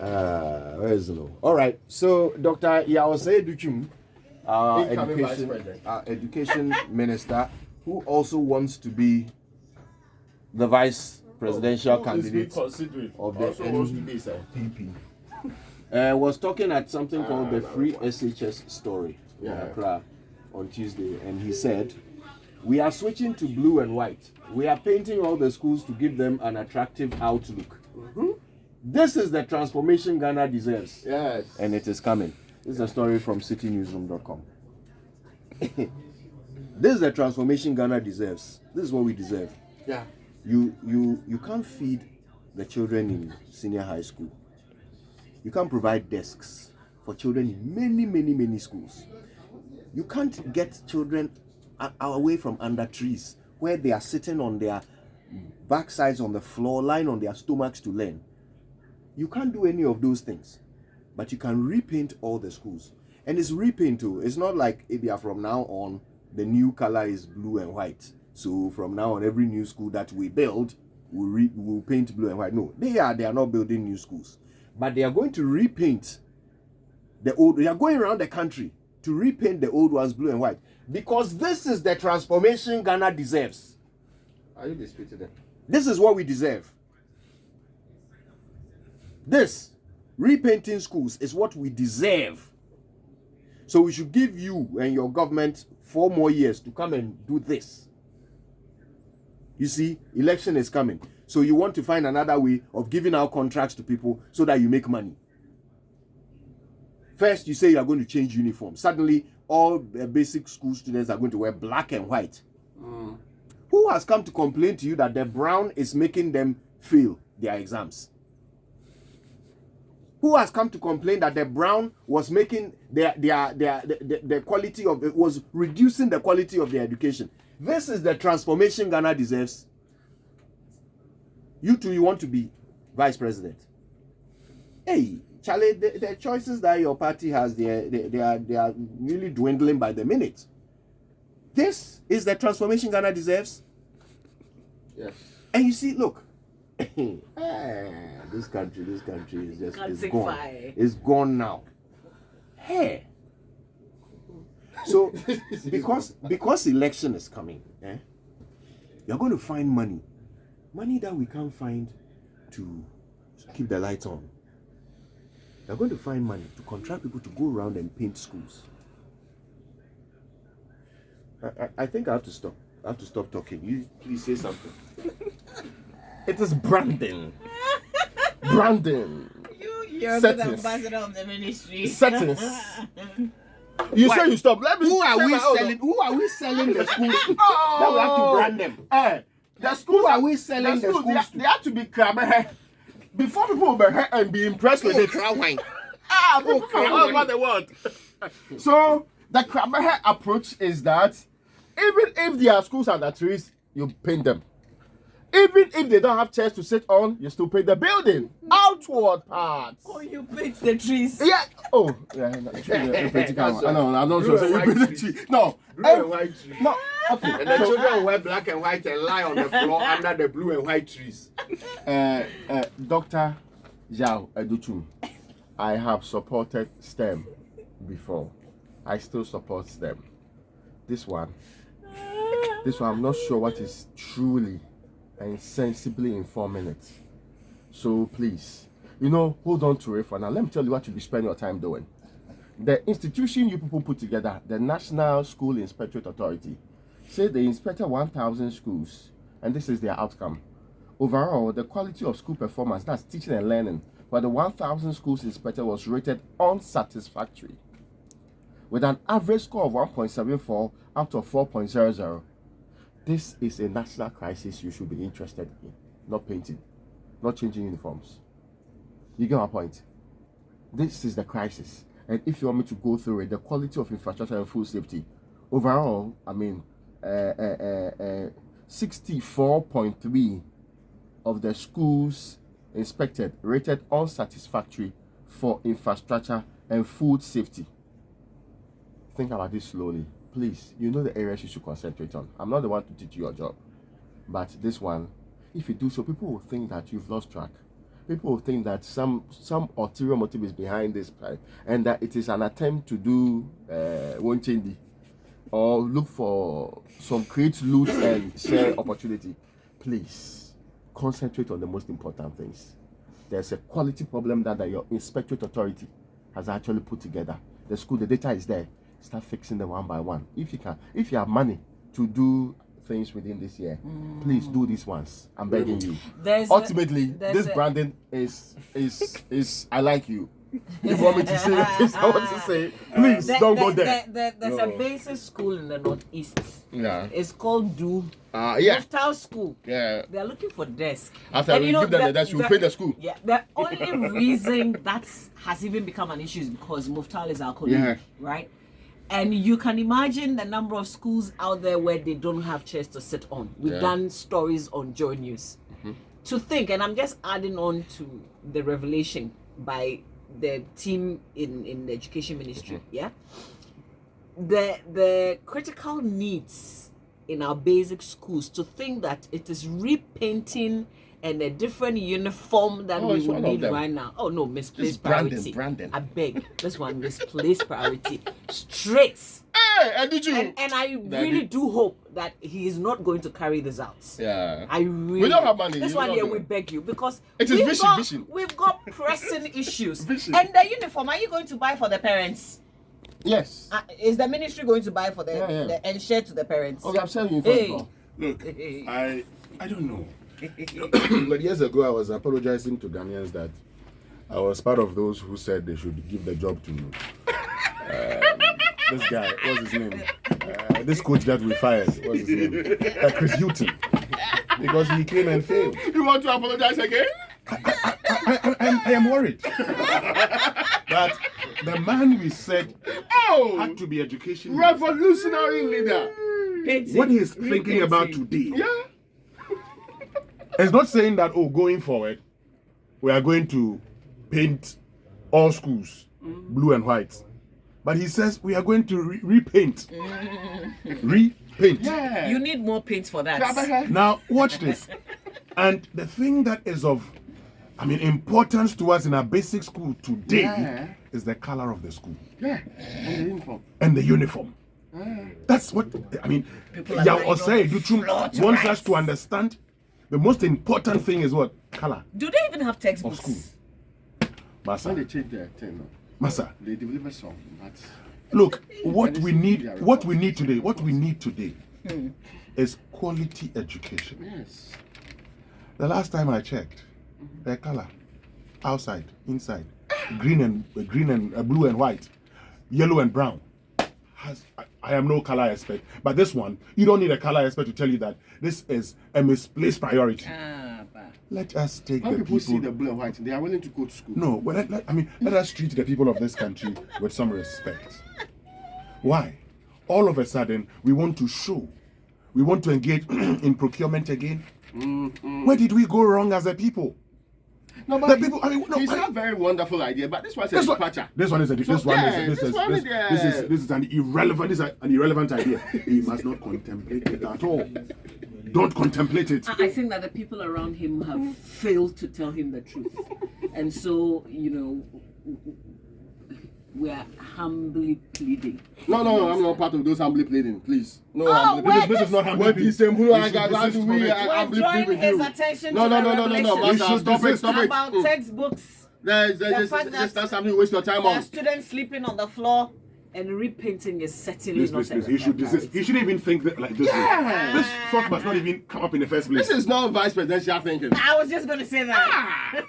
Where is no? All right. So, Dr. Adutwum, education minister, who also wants to be the vice presidential candidate of the NPP, was talking at something called the Free SHS Story in Accra on Tuesday, and he said, "We are switching to blue and white. We are painting all the schools to give them an attractive outlook. This is the transformation Ghana deserves." Yes. And it is coming. This is a story from citynewsroom.com. This is the transformation Ghana deserves. This is what we deserve. Yeah. You can't feed the children in senior high school. You can't provide desks for children in many schools. You can't get children away from under trees where they are sitting on their backsides on the floor, lying on their stomachs to learn. You can't do any of those things, but you can repaint all the schools. And it's repaint too. It's not like Abia from now on, the new color is blue and white. So from now on, every new school that we build, we'll paint blue and white. No, they are not building new schools, but they are going to repaint the old. They are going around the country to repaint the old ones blue and white, because this is the transformation Ghana deserves. Are you disputing that? This is what we deserve. This repainting schools is what we deserve. So we should give you and your government 4 more years to come and do this. You see, election is coming. So you want to find another way of giving out contracts to people so that you make money. First, you say you are going to change uniform. Suddenly, all basic school students are going to wear black and white. Who has come to complain to you that the brown is making them fail their exams? Who has come to complain that the brown was making the quality of it, was reducing the quality of their education? This is the transformation Ghana deserves. You two, you want to be vice president. Hey, Charlie, the choices that your party has, they are really dwindling by the minute. This is the transformation Ghana deserves. Yes. And you see, look, this country is just it's gone. It's gone now. Hey. So because election is coming, you're going to find money that we can't find to keep the lights on. You're going to find money to contract people to go around and paint schools. I think I have to stop. I have to stop talking. You please say something. It is branding. Branding. You're the ambassador of the ministry. Settings. You say you stop. Let me. Who are we selling the schools to? That we have to brand them. The schools. Who are we selling the schools to? They have to be crabber. Before people will be here and be impressed with it. Wine. People all over the world. So the crabber approach is that even if their schools are the trees, you paint them. Even if they don't have chairs to sit on, you still paint the building. Outward parts. Oh, you paint the trees. Yeah. Oh, yeah. I'm not sure. So you paint the tree. No. Blue and white trees. No. Okay. And the children will wear black and white and lie on the floor under the blue and white trees. Dr. Adutwum, I have supported STEM before. I still support STEM. This one, I'm not sure what is truly and sensibly informing it. So please, hold on to it for now. Let me tell you what you'll be spending your time doing. The institution you people put together, the National School Inspectorate Authority, say they inspected 1,000 schools, and this is their outcome. Overall, the quality of school performance, that's teaching and learning, for the 1,000 schools inspected was rated unsatisfactory, with an average score of 1.74 up to 4.00. This is a national crisis you should be interested in, not painting, not changing uniforms. You get my point? This is the crisis. And if you want me to go through it, the quality of infrastructure and food safety, overall, 64.3 of the schools inspected rated unsatisfactory for infrastructure and food safety. Think about this slowly. Please, you know the areas you should concentrate on. I'm not the one to teach you your job. But this one, if you do so, people will think that you've lost track. people think that some ulterior motive is behind this, right? And that it is an attempt to do one change or look for some create loot and share opportunity. Please concentrate on the most important things. There's a quality problem that your inspectorate authority has actually put together. The school, the data is there. Start fixing them one by one. If you have money to do things within this year, please do these ones. I'm begging you. Ultimately, this branding is I like you. You want me to say this? I want to say, please don't go there. There's a basic school in the northeast. Yeah. It's called Do. Yeah. Town school. Yeah. They're looking for desks. After we give them the desk, you pay the school. Yeah. The only reason that has even become an issue is because Muftal is our colleague, Yeah. right? And you can imagine the number of schools out there where they don't have chairs to sit on. We've done stories on Joy News. To think, and I'm just adding on to the revelation by the team in the education ministry, the critical needs in our basic schools, to think that it is repainting and a different uniform that we would need right now. Oh no, misplaced priority. Branding. I beg, this one misplaced priority. Straight. Hey, Adutwum. And I really do hope that he is not going to carry this out. Yeah. I really. We don't have money. This one here, we beg you, because it is vision. We've got pressing issues. Vision. And the uniform, are you going to buy for the parents? Yes. Is the ministry going to buy for and share to the parents? Okay, I'm selling you first. Look, I don't know. But years ago, I was apologizing to Ghanaians that I was part of those who said they should give the job to this guy. What's his name? This coach that we fired. What's his name? Chris Hutton. Because he came and failed. You want to apologize again? I am worried that the man we said had to be education. Revolutionary leader. What he is thinking about today. It's not saying that, going forward, we are going to paint all schools blue and white. But he says we are going to repaint. Repaint. Yeah. You need more paint for that. Now, watch this. And the thing that is of, importance to us in our basic school today is the color of the school. Yeah. And the uniform. And the uniform. That's what, Adutwum wants us to understand. The most important thing is what? Color. Do they even have textbooks? Of school. Massa. When they change their thing, Massa. they deliver some. Look, what we need today is quality education. Yes. The last time I checked, their color, outside, inside, green and blue and white, yellow and brown. I am no color expert, but this one, you don't need a color expert to tell you that this is a misplaced priority. Let us take when the people people see the blue and white, they are willing to go to school. No, well, let us treat the people of this country with some respect. Why? All of a sudden, we want to show, we want to engage in procurement again. Where did we go wrong as a people? No, but it's not a very wonderful idea, but this one's a departure. This is an irrelevant idea. You must not contemplate it at all. Don't contemplate it. I think that the people around him have failed to tell him the truth. And so, we are humbly pleading. No, I'm not part of those humbly pleading, please. No, this is not humbly pleading. We're drawing his attention to the Master, stop it. About textbooks. That's something you waste your time on. Students sleeping on the floor, and repainting is certainly not a He shouldn't even think like this. This thought must not even come up in the first place. This is not vice presidential thinking. I was just going to say that.